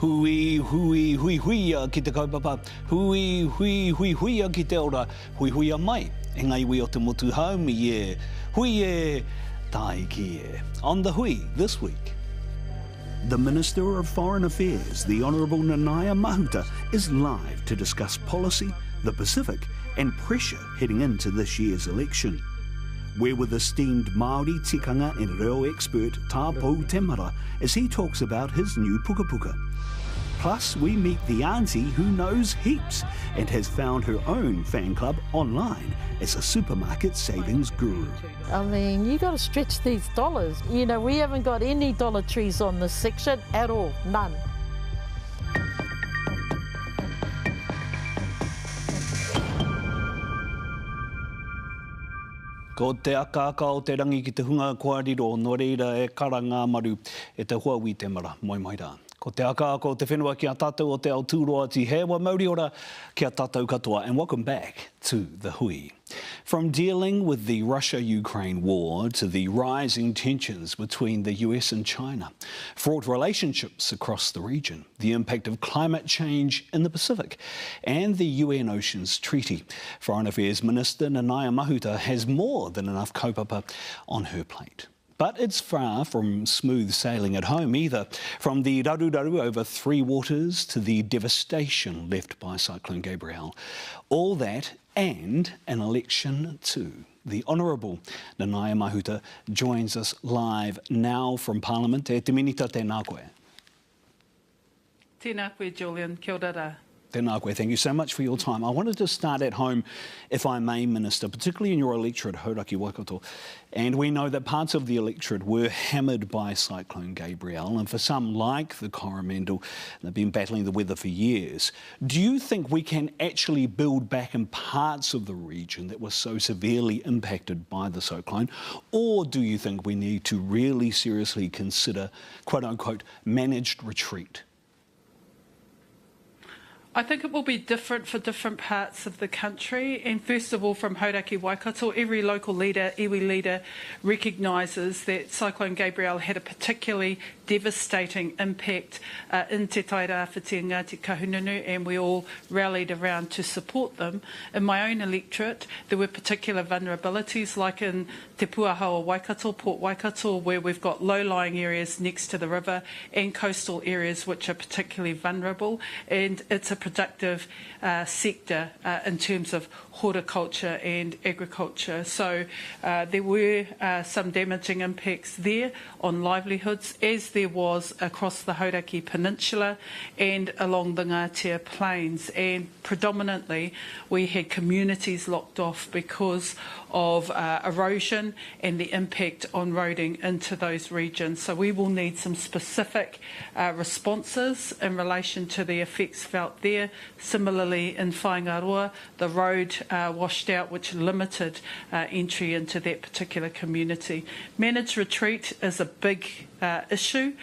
Hui, hui, hui, huia ki te kaupapa. Hui, hui, hui, huia ki te ora. Hui, huia mai. E ngai wi o te motu haumi e. Hui e, tai ki e. On the hui this week. The Minister of Foreign Affairs, the Honourable Nanaia Mahuta, is live to discuss policy, the Pacific and pressure heading into this year's election. We're with esteemed Maori tikanga and reo expert Tāpou Temara as he talks about his new puka puka. Plus, we meet the auntie who knows heaps and has found her own fan club online as a supermarket savings guru. I mean, you got to stretch these dollars. You know, we haven't got any dollar trees on this section at all, none. Ko te akaka o te rangi ki te hunga kōrero, no reira e kara ngā maru e te Huawei Temara, moi mai rā. Ko te akaka o te whenua ki a tātou o te Aotearoa Ati Hewa Māori ora ki a tātou katoa, and welcome back to the Hui. From dealing with the Russia-Ukraine war to the rising tensions between the US and China, fraught relationships across the region, the impact of climate change in the Pacific, and the UN Oceans Treaty, Foreign Affairs Minister Nanaia Mahuta has more than enough kaupapa on her plate. But it's far from smooth sailing at home either. From the raru over three waters to the devastation left by Cyclone Gabrielle. All that and an election too. The Honourable Nanaia Mahuta joins us live now from Parliament. E te minita tēnā koe. Tēnā koe, Julian. Kia ora rā. Tēnā koe, thank you so much for your time. I wanted to start at home, if I may, Minister, particularly in your electorate, Hauraki Waikato. And we know that parts of the electorate were hammered by Cyclone Gabrielle, and for some, like the Coromandel, they've been battling the weather for years. Do you think we can actually build back in parts of the region that were so severely impacted by the cyclone? Or do you think we need to really seriously consider, quote-unquote, managed retreat? I think it will be different for different parts of the country, and first of all from Hauraki Waikato, every local leader, iwi leader recognises that Cyclone Gabrielle had a particularly devastating impact in Te Tairāwhiti Ngāti Kahungunu, and we all rallied around to support them. In my own electorate, there were particular vulnerabilities, like in Te Puahaua Waikato, Port Waikato, where we've got low-lying areas next to the river and coastal areas which are particularly vulnerable, and it's a productive sector in terms of horticulture and agriculture. So there were some damaging impacts there on livelihoods, as there was across the Hauraki Peninsula and along the Ngātea Plains. And predominantly we had communities locked off because of erosion and the impact on roading into those regions. So we will need some specific responses in relation to the effects felt there. Similarly in Whaingaroa, the road washed out, which limited entry into that particular community. Managed retreat is a big issue,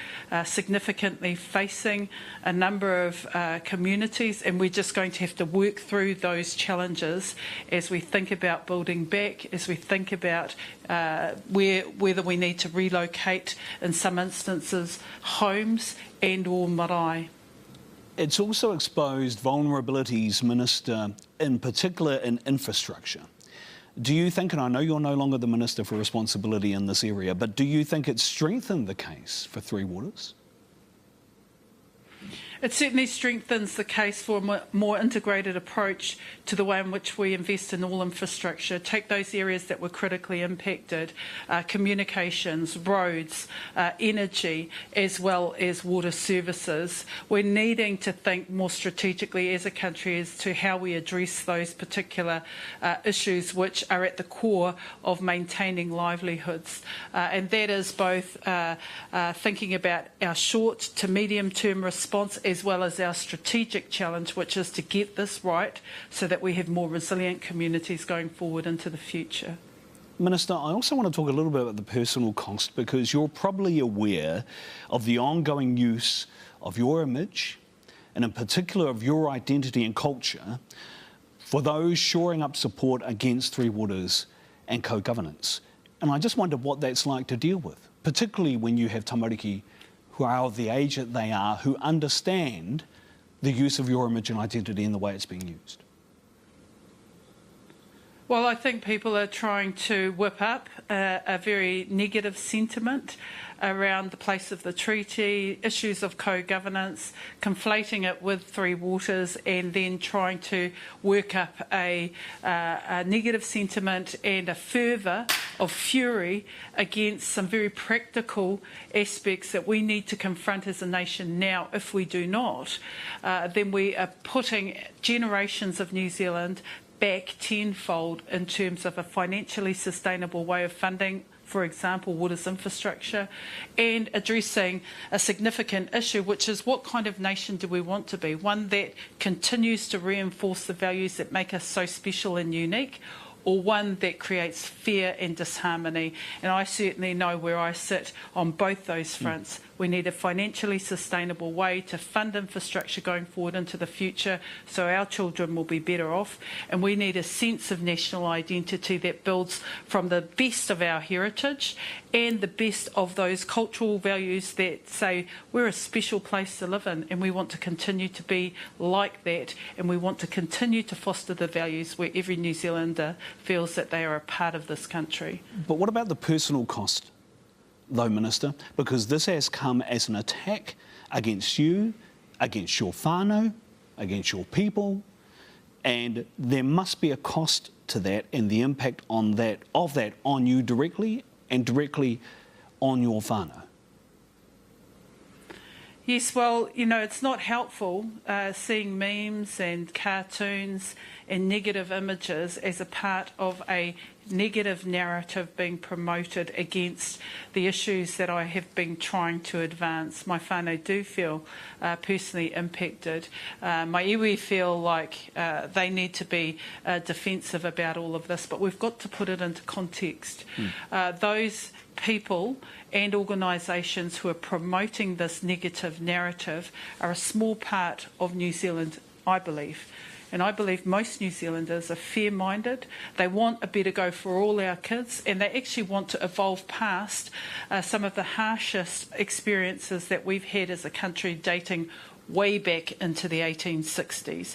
significantly facing a number of communities, and we're just going to have to work through those challenges as we think about building back, as we think about whether we need to relocate, in some instances, homes and or marae. It's also exposed vulnerabilities, Minister, in particular in infrastructure. Do you think, and I know you're no longer the Minister for Responsibility in this area, but do you think it's strengthened the case for Three Waters? It certainly strengthens the case for a more integrated approach to the way in which we invest in all infrastructure. Take those areas that were critically impacted, communications, roads, energy, as well as water services. We're needing to think more strategically as a country as to how we address those particular issues which are at the core of maintaining livelihoods. And that is both thinking about our short to medium term response as well as our strategic challenge, which is to get this right so that we have more resilient communities going forward into the future. Minister, I also want to talk a little bit about the personal cost, because you're probably aware of the ongoing use of your image, and in particular of your identity and culture, for those shoring up support against Three Waters and co-governance. And I just wonder what that's like to deal with, particularly when you have tamariki who are of the age that they are, who understand the use of your image and identity and the way it's being used? Well, I think people are trying to whip up a very negative sentiment around the place of the treaty, issues of co-governance, conflating it with Three Waters, and then trying to work up a negative sentiment and a fervour of fury against some very practical aspects that we need to confront as a nation now. If we do not, then we are putting generations of New Zealand back tenfold in terms of a financially sustainable way of funding, for example, waters infrastructure, and addressing a significant issue, which is what kind of nation do we want to be? One that continues to reinforce the values that make us so special and unique, or one that creates fear and disharmony? And I certainly know where I sit on both those fronts. We need a financially sustainable way to fund infrastructure going forward into the future so our children will be better off. And we need a sense of national identity that builds from the best of our heritage and the best of those cultural values that say we're a special place to live in, and we want to continue to be like that, and we want to continue to foster the values where every New Zealander feels that they are a part of this country. But what about the personal cost, though, Minister? Because this has come as an attack against you, against your whānau, against your people, and there must be a cost to that and the impact on that on you directly and directly on your whānau. Yes, well, you know, it's not helpful seeing memes and cartoons and negative images as a part of a negative narrative being promoted against the issues that I have been trying to advance. My whānau do feel personally impacted. My iwi feel like they need to be defensive about all of this, but we've got to put it into context. Those people and organisations who are promoting this negative narrative are a small part of New Zealand, I believe. And I believe most New Zealanders are fair-minded. They want a better go for all our kids, and they actually want to evolve past some of the harshest experiences that we've had as a country dating way back into the 1860s.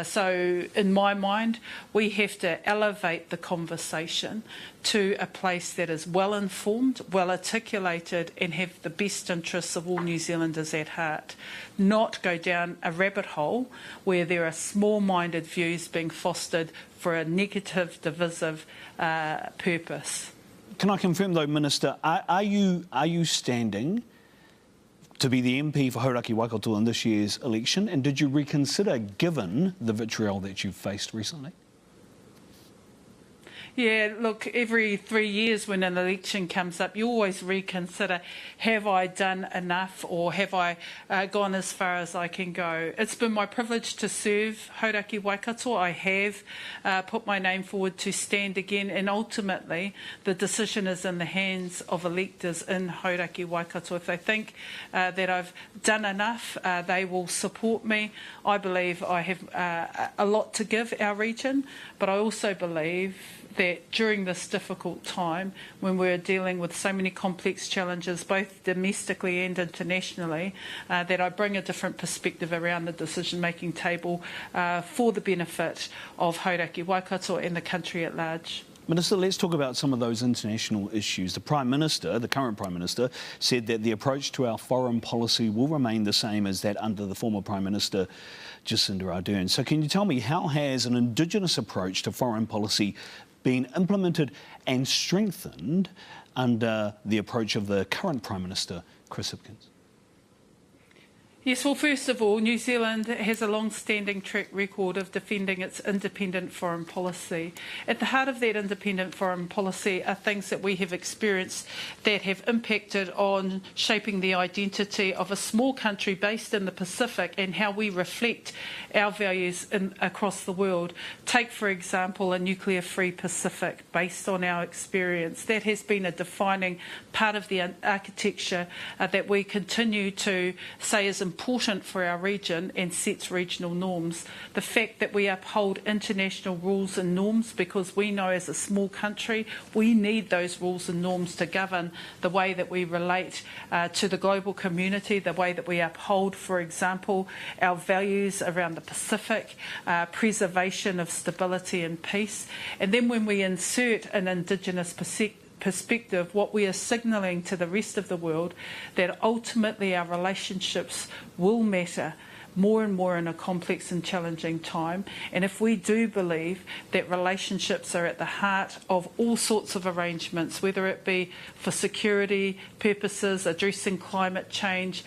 So in my mind, we have to elevate the conversation to a place that is well informed, well articulated, and have the best interests of all New Zealanders at heart. Not go down a rabbit hole where there are small-minded views being fostered for a negative, divisive purpose. Can I confirm, though, Minister, are you standing to be the MP for Hauraki Waikato in this year's election, and did you reconsider given the vitriol that you've faced recently? Yeah, look, every 3 years when an election comes up, you always reconsider, have I done enough, or have I gone as far as I can go? It's been my privilege to serve Hauraki Waikato. I have put my name forward to stand again, and ultimately the decision is in the hands of electors in Hauraki Waikato. If they think that I've done enough, they will support me. I believe I have a lot to give our region, but I also believe that during this difficult time, when we're dealing with so many complex challenges, both domestically and internationally, that I bring a different perspective around the decision-making table for the benefit of Hauraki Waikato and the country at large. Minister, let's talk about some of those international issues. The Prime Minister, the current Prime Minister, said that the approach to our foreign policy will remain the same as that under the former Prime Minister, Jacinda Ardern. So can you tell me, how has an Indigenous approach to foreign policy been implemented and strengthened under the approach of the current Prime Minister, Chris Hipkins? Yes, well, first of all, New Zealand has a long-standing track record of defending its independent foreign policy. At the heart of that independent foreign policy are things that we have experienced that have impacted on shaping the identity of a small country based in the Pacific and how we reflect our values across the world. Take, for example, a nuclear-free Pacific based on our experience. That has been a defining part of the architecture that we continue to say is important important for our region and sets regional norms. The fact that we uphold international rules and norms, because we know as a small country we need those rules and norms to govern the way that we relate to the global community, the way that we uphold, for example, our values around the Pacific, preservation of stability and peace. And then when we insert an Indigenous perspective, what we are signalling to the rest of the world that ultimately our relationships will matter more and more in a complex and challenging time. And if we do believe that relationships are at the heart of all sorts of arrangements, whether it be for security purposes, addressing climate change,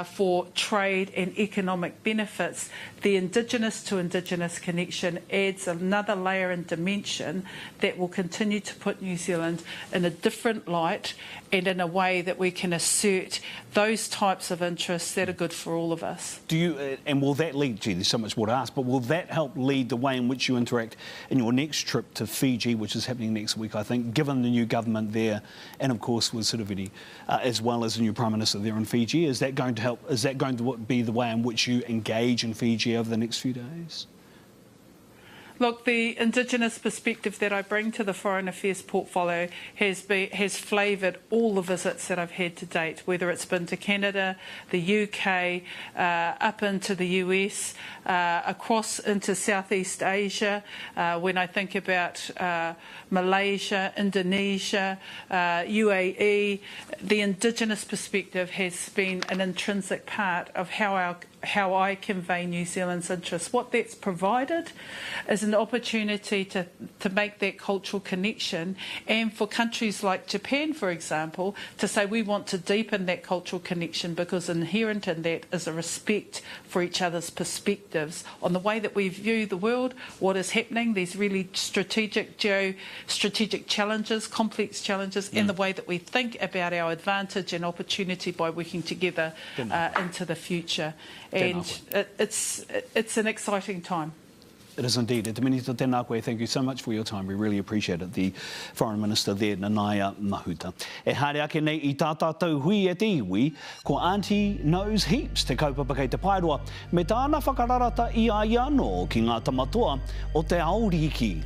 for trade and economic benefits, the Indigenous to Indigenous connection adds another layer and dimension that will continue to put New Zealand in a different light and in a way that we can assert those types of interests that are good for all of us. Do you, and will that lead, gee, there's so much more to ask, but will that help lead the way in which you interact in your next trip to Fiji, which is happening next week, I think, given the new government there, and of course with Sitiviti, as well as the new Prime Minister there in Fiji? Is that going to help, is that going to be the way in which you engage in Fiji over the next few days? Look, the Indigenous perspective that I bring to the Foreign Affairs portfolio has flavoured all the visits that I've had to date, whether it's been to Canada, the UK, up into the US, across into Southeast Asia. When I think about Malaysia, Indonesia, UAE, the Indigenous perspective has been an intrinsic part of how I convey New Zealand's interests. What that's provided is an opportunity to make that cultural connection, and for countries like Japan, for example, to say we want to deepen that cultural connection, because inherent in that is a respect for each other's perspectives on the way that we view the world, what is happening, these really strategic challenges, complex challenges, and the way that we think about our advantage and opportunity by working together into the future. And it's an exciting time. It is indeed. E te minita tēnā koe, thank you so much for your time. We really appreciate it. The Foreign Minister there, Nanaia Mahuta. E haere ake nei I tā tātou hui e te iwi, ko Auntie Knows Heaps te kaupapa kei te paeroa, me tāna whakararata I a iano ki ngā tamatoa o te auriki.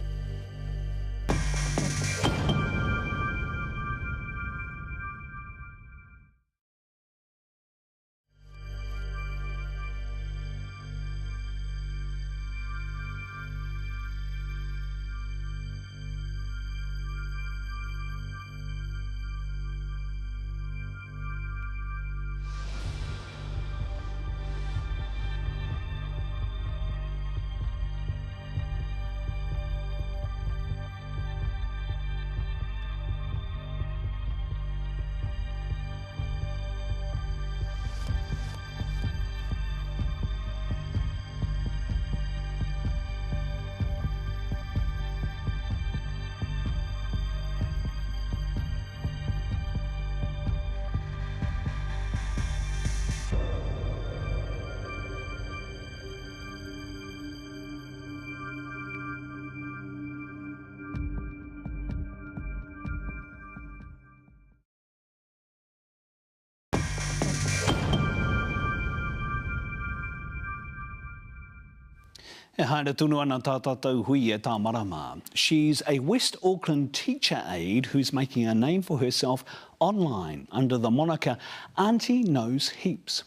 E haere tunu ana tā tātou hui e tā marama. She's a West Auckland teacher aide who's making a name for herself online under the moniker Auntie Knows Heaps.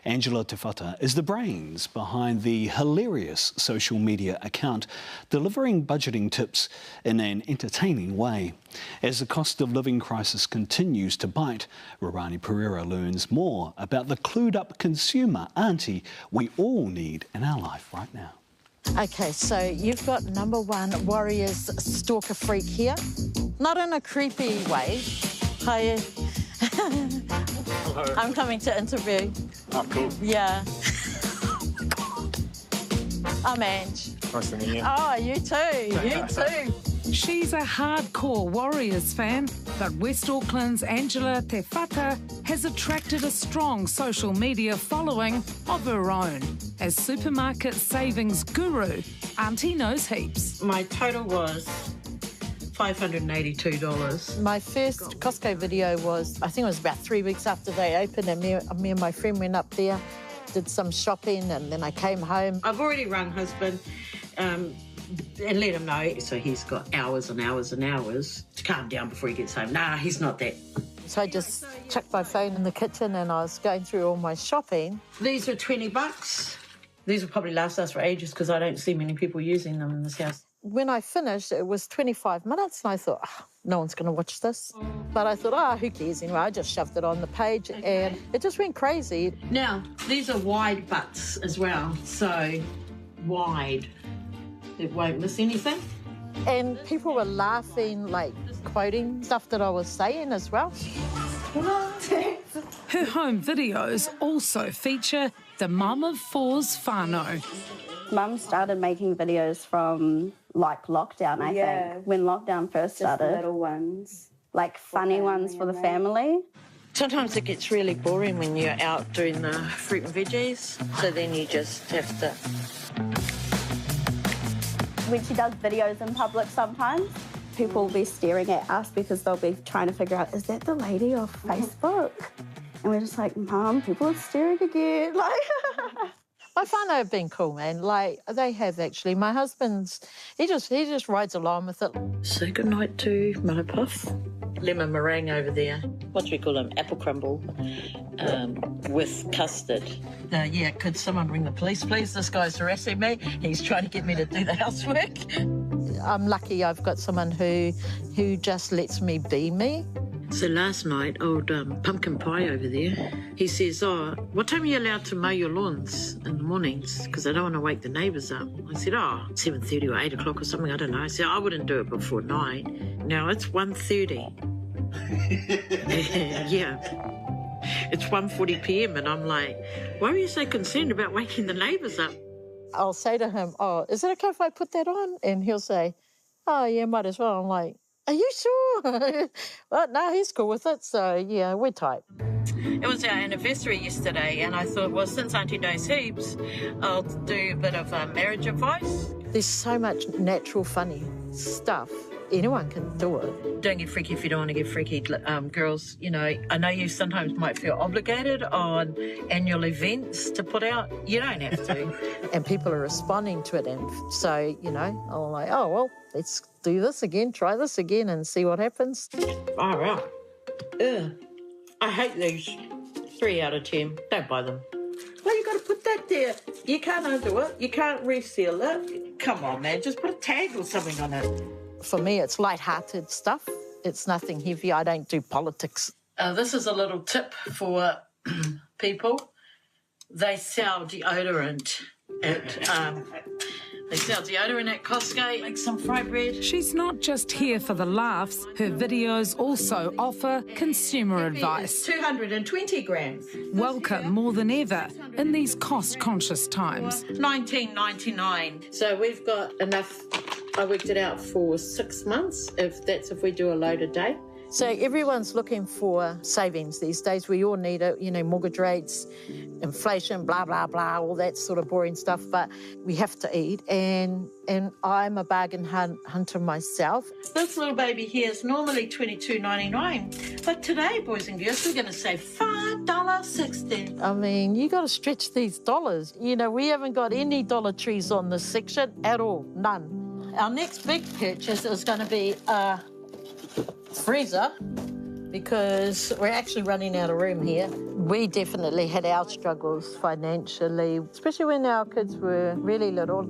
Angela Te Whata is the brains behind the hilarious social media account, delivering budgeting tips in an entertaining way. As the cost of living crisis continues to bite, Rarani Pereira learns more about the clued-up consumer auntie we all need in our life right now. Okay, so you've got number one Warriors stalker freak here. Not in a creepy way. Hi. Hello. I'm coming to interview. Oh, cool. Yeah. I'm Ange. Nice to meet you. Oh, you too. You too. She's a hardcore Warriors fan, but West Auckland's Angela Te Whata has attracted a strong social media following of her own. As supermarket savings guru, Auntie Knows Heaps. My total was $582. My first Costco video was, I think it was about 3 weeks after they opened, and me and my friend went up there did some shopping, and then I came home. I've already rung husband and let him know. So he's got hours and hours and hours to calm down before he gets home. Nah, he's not that. So I just chucked my phone in the kitchen and I was going through all my shopping. These are $20. These will probably last us for ages because I don't see many people using them in this house. When I finished, it was 25 minutes and I thought, no one's going to watch this. But I thought, who cares anyway? I just shoved it on the page and it just went crazy. Now, these are wide butts as well, so wide. It won't miss anything. And people were laughing, like quoting stuff that I was saying as well. Her home videos also feature the mum of four's whānau. Mum started making videos from, like, lockdown, I think, when lockdown first started. Just little ones. Like, funny ones for the family. Sometimes it gets really boring when you're out doing the fruit and veggies, so then you just have to... When she does videos in public sometimes, people will be staring at us because they'll be trying to figure out, is that the lady off Facebook? And we're just like, Mum, people are staring again. Like, My whānau have been cool, man. Like, they have actually. My husband's, he just rides along with it. Say goodnight to Manapuff. Lemon meringue over there. What do we call them? Apple crumble with custard. Yeah, could someone ring the police, please? This guy's harassing me. He's trying to get me to do the housework. I'm lucky I've got someone who just lets me be me. So last night, old pumpkin pie over there, he says, what time are you allowed to mow your lawns in the mornings? Because I don't want to wake the neighbours up. I said, 7:30 or 8 o'clock or something, I don't know. I said, I wouldn't do it before 9. Now it's 1:30. Yeah. It's 1:40 p.m. and I'm like, why are you so concerned about waking the neighbours up? I'll say to him, is it okay if I put that on? And he'll say, yeah, might as well. I'm like, are you sure? Well, no, he's cool with it, so, yeah, we're tight. It was our anniversary yesterday, and I thought, well, since Auntie knows heaps, I'll do a bit of marriage advice. There's so much natural, funny stuff. Anyone can do it. Don't get freaky if you don't want to get freaky, girls. You know, I know you sometimes might feel obligated on annual events to put out. You don't have to. And people are responding to it, and so, you know, I'm like, well, let's do this again, try this again and see what happens. All right. Ugh. I hate these. 3 out of 10. Don't buy them. Well, you got to put that there. You can't undo it. You can't reseal it. Come on, man. Just put a tag or something on it. For me, it's light-hearted stuff. It's nothing heavy. I don't do politics. This is a little tip for people. They sell deodorant at Costco. Make some fry bread. She's not just here for the laughs. Her videos also offer consumer advice. 220 grams. Welcome more than ever in these cost-conscious times. $19.99. So we've got enough. I worked it out for 6 months, if we do a load a day. So everyone's looking for savings these days. We all need it, you know, mortgage rates, inflation, blah, blah, blah, all that sort of boring stuff. But we have to eat, and I'm a bargain hunter myself. This little baby here is normally $22.99. But today, boys and girls, we're going to save $5.60. I mean, you got to stretch these dollars. You know, we haven't got any Dollar Trees on this section at all, none. Our next big purchase is going to be a freezer because we're actually running out of room here. We definitely had our struggles financially, especially when our kids were really little.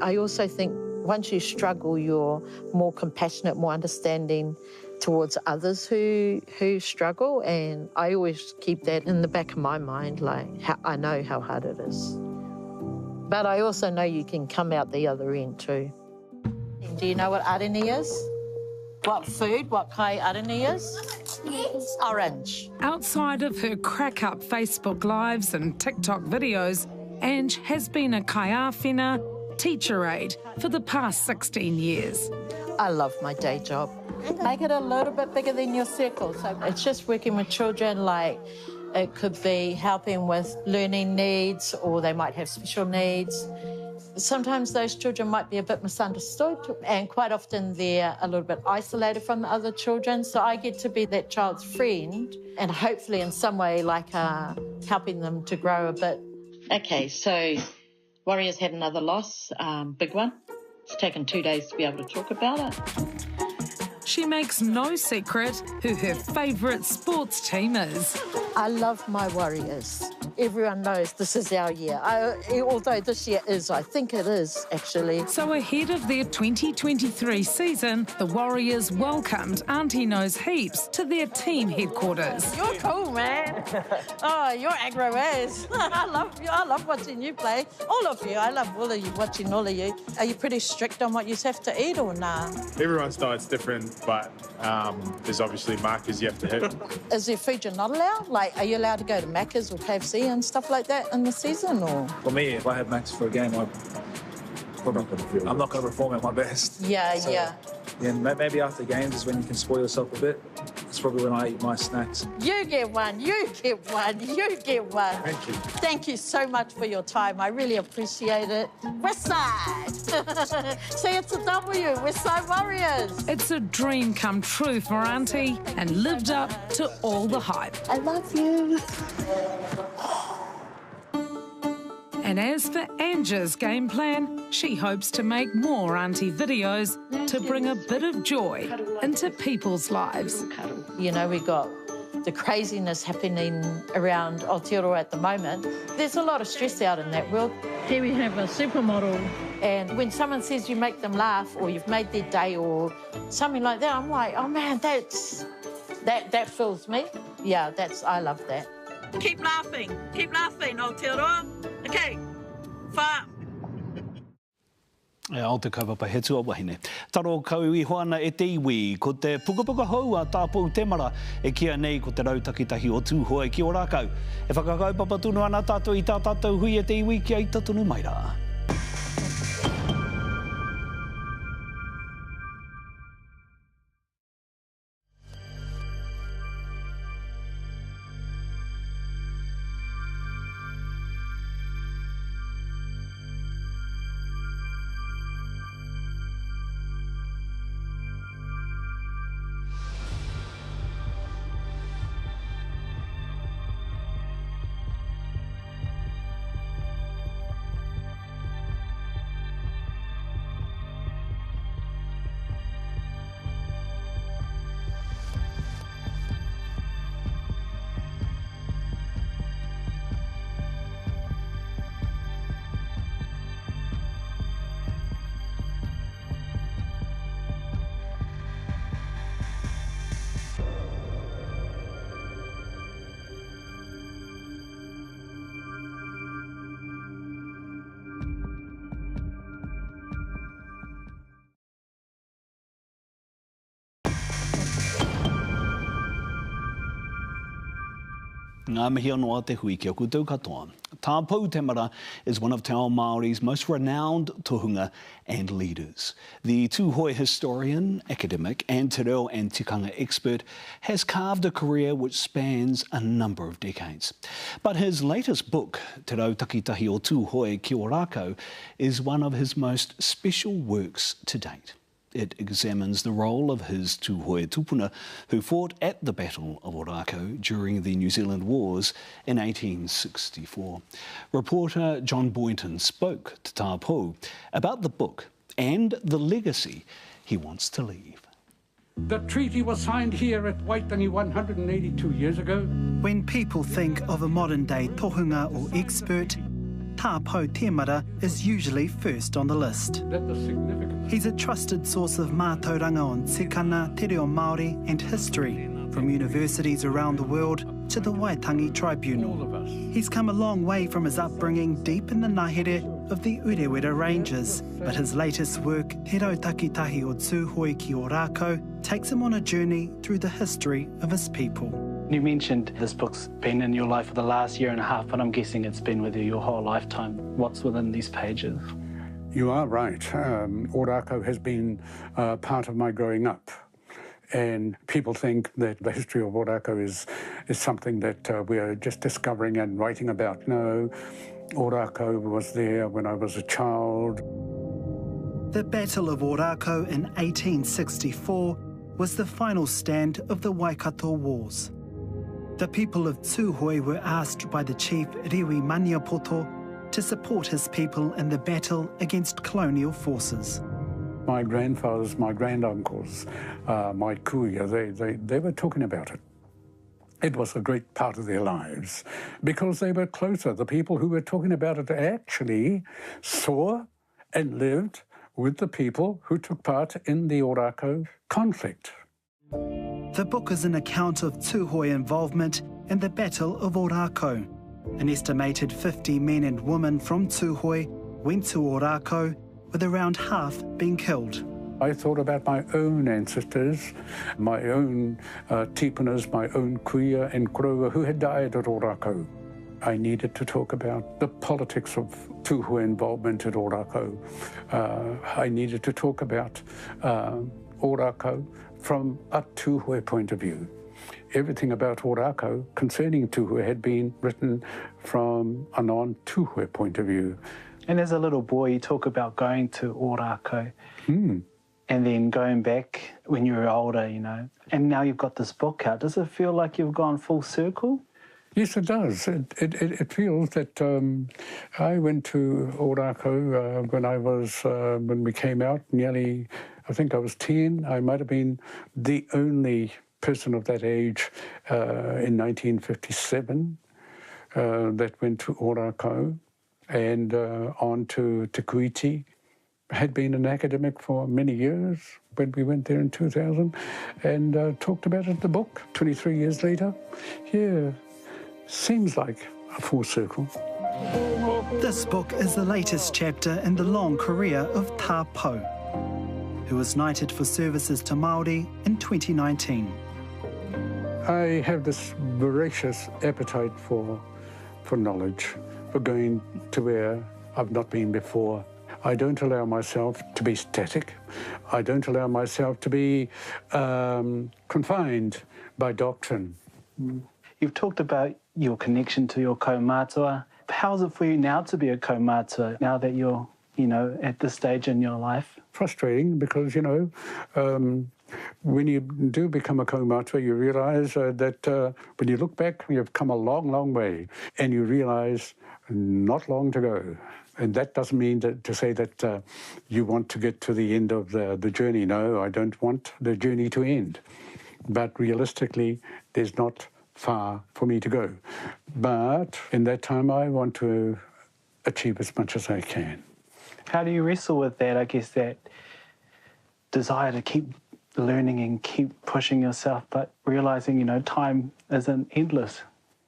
I also think once you struggle, you're more compassionate, more understanding towards others who struggle, and I always keep that in the back of my mind, like I know how hard it is. But I also know you can come out the other end too. Do you know what arini is? What food, what kai arini is? Yes. Orange. Outside of her crack-up Facebook Lives and TikTok videos, Ange has been a kaiawhina teacher aide for the past 16 years. I love my day job. Make it a little bit bigger than your circle. So it's just working with children, like it could be helping with learning needs, or they might have special needs. sometimes those children might be a bit misunderstood, and quite often they're a little bit isolated from the other children. So I get to be that child's friend and hopefully in some way helping them to grow a bit. Okay, so Warriors had another loss, big one. It's taken 2 days to be able to talk about it. She makes no secret who her favourite sports team is. I love my Warriors. Everyone knows this is our year. Although this year is, I think it is, actually. So ahead of their 2023 season, the Warriors welcomed Auntie Knows Heaps to their team headquarters. You're cool, man. Oh, you're aggro as. I love watching you play. All of you. I love all of you, watching all of you. Are you pretty strict on what you have to eat or nah? Everyone's diet's different, but there's obviously markers you have to hit. Is there food you're not allowed? Like, are you allowed to go to Macca's or KFC and stuff like that in the season, or? For me, if I have Max for a game, I'm not going to perform at my best. Yeah, so, yeah. Yeah, maybe after games is when you can spoil yourself a bit. It's probably when I eat my snacks. You get one, you get one, you get one. Thank you. Thank you so much for your time. I really appreciate it. West Side. See, it's a W, West Side Warriors. It's a dream come true for Auntie and lived up to all the hype. I love you. And as for Angie's game plan, she hopes to make more Auntie videos to bring a bit of joy into people's lives. You know, we got the craziness happening around Aotearoa at the moment. There's a lot of stress out in that world. Here we have a supermodel. And when someone says you make them laugh or you've made their day or something like that, I'm like, oh man, that fills me. Yeah, I love that. Keep laughing, Aotearoa. Okay, wha. O te kaupapa he tua wahine. Taro kau I hoana e te iwi, ko te pukapuka hou a tāpou temara e kia nei ko te rautakitahi o tūhoa e ki o rākau. E whakakaupapa tunu ana tātou I tā tātou hui e te iwi ki ai tatunu mai rā. Ngā mihi anō a te hui kia koutou katoa. Tāpou Temara is one of Te Ao Māori's most renowned tohunga and leaders. The tūhoe historian, academic and te reo and tikanga expert has carved a career which spans a number of decades. But his latest book, Te Rautakitahi o Tūhoe ki o Rākau, is one of his most special works to date. It examines the role of his tūhoe tupuna who fought at the Battle of Ōrākau during the New Zealand Wars in 1864. Reporter John Boynton spoke to Tāpou about the book and the legacy he wants to leave. The treaty was signed here at Waitangi 182 years ago. When people think of a modern-day tohunga or expert, Tāpou Temara is usually first on the list. He's a trusted source of mātauranga on tikanga, te reo Maori and history, from universities around the world to the Waitangi Tribunal. He's come a long way from his upbringing deep in the ngahere of the Urewera Ranges, but his latest work, Te Rautakitahi o Tūhoe ki o Rākau, takes him on a journey through the history of his people. You mentioned this book's been in your life for the last year and a half, but I'm guessing it's been with you your whole lifetime. What's within these pages? You are right. Ōrākau has been part of my growing up. And people think that the history of Ōrākau is something that we are just discovering and writing about. No, Orako was there when I was a child. The Battle of Orako in 1864 was the final stand of the Waikato Wars. The people of Tūhoe were asked by the chief Riwi Maniapoto to support his people in the battle against colonial forces. My grandfathers, my granduncles, my kuia, they were talking about it. It was a great part of their lives because they were closer. The people who were talking about it actually saw and lived with the people who took part in the Orako conflict. The book is an account of Tūhoe involvement in the Battle of Orako. An estimated 50 men and women from Tūhoe went to Orako, with around half being killed. I thought about my own ancestors, my own tipunas, my own kuia and koroua who had died at Orako. I needed to talk about the politics of Tūhoe involvement at Orako. I needed to talk about Orako from a Tūhoe point of view. Everything about Orako concerning Tūhoe had been written from a non-Tūhoe point of view. And as a little boy, you talk about going to Orako and then going back when you were older, you know, and now you've got this book out. Does it feel like you've gone full circle? Yes, it does. It feels that I went to Orako when we came out, nearly, I think I was 10. I might have been the only person of that age in 1957 that went to Orako and on to Te Kuiti. Had been an academic for many years when we went there in 2000 and talked about it in the book 23 years later. Yeah, seems like a full circle. This book is the latest chapter in the long career of Tā Pou, who was knighted for services to Maori in 2019. I have this voracious appetite for knowledge, for going to where I've not been before. I don't allow myself to be static. I don't allow myself to be confined by doctrine. You've talked about your connection to your kaumātua. How is it for you now to be a kaumātua, now that you're, you know, at this stage in your life? Frustrating because, you know, when you do become a kaumātua, you realise that when you look back, you've come a long, long way, and you realise not long to go. And that doesn't mean to say that you want to get to the end of the journey. No, I don't want the journey to end. But realistically, there's not far for me to go. But in that time, I want to achieve as much as I can. How do you wrestle with that, I guess, that desire to keep learning and keep pushing yourself, but realising, you know, time isn't endless?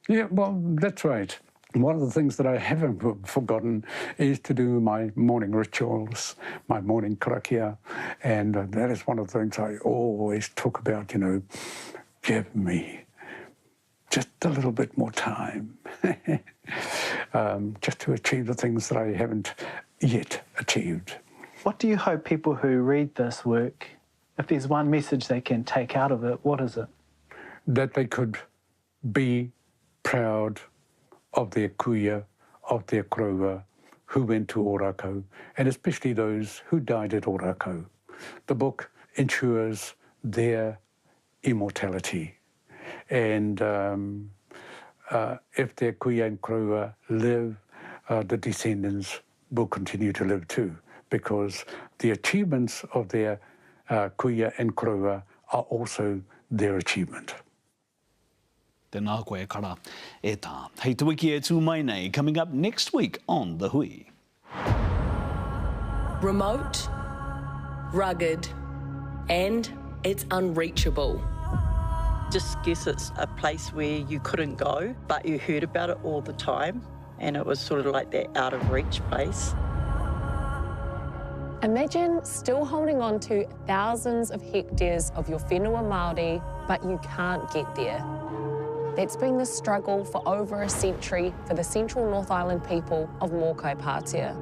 Yeah, well, that's right. One of the things that I haven't forgotten is to do my morning rituals, my morning karakia, and that is one of the things I always talk about, you know, give me just a little bit more time, just to achieve the things that I haven't yet achieved. What do you hope people who read this work, if there's one message they can take out of it, what is it? That they could be proud of their kuia, of their koroua, who went to Orako, and especially those who died at Orako. The book ensures their immortality. And if their kuia and koroua live, the descendants will continue to live too, because the achievements of their kuia and koroua are also their achievement. Tēnā koe kara e tā. Hei te wiki e tū mai nei, coming up next week on The Hui. Remote, rugged, and it's unreachable. Just guess it's a place where you couldn't go, but you heard about it all the time, and it was sort of like that out of reach place. Imagine still holding on to thousands of hectares of your whenua Māori, but you can't get there. That's been the struggle for over a century for the central North Island people of Mōkai Pātea.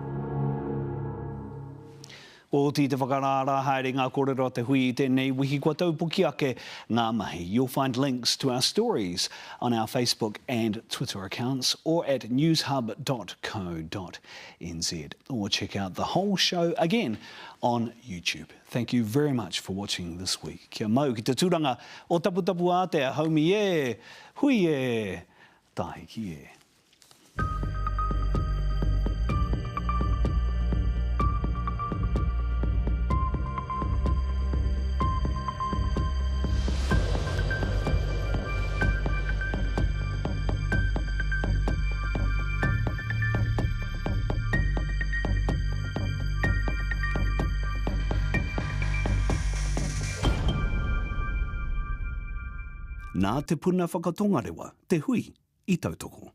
O te whakarara haere ngā kōrero te hui I tēnei wihi kua taupuki ake ngā mahi. You'll find links to our stories on our Facebook and Twitter accounts or at newshub.co.nz, or check out the whole show again on YouTube. Thank you very much for watching this week. Kia mau ki te tūranga o taputapu Atea, haumi e, hui e, tahiki e. Nā te puna whakatongarewa, te hui I tautoko.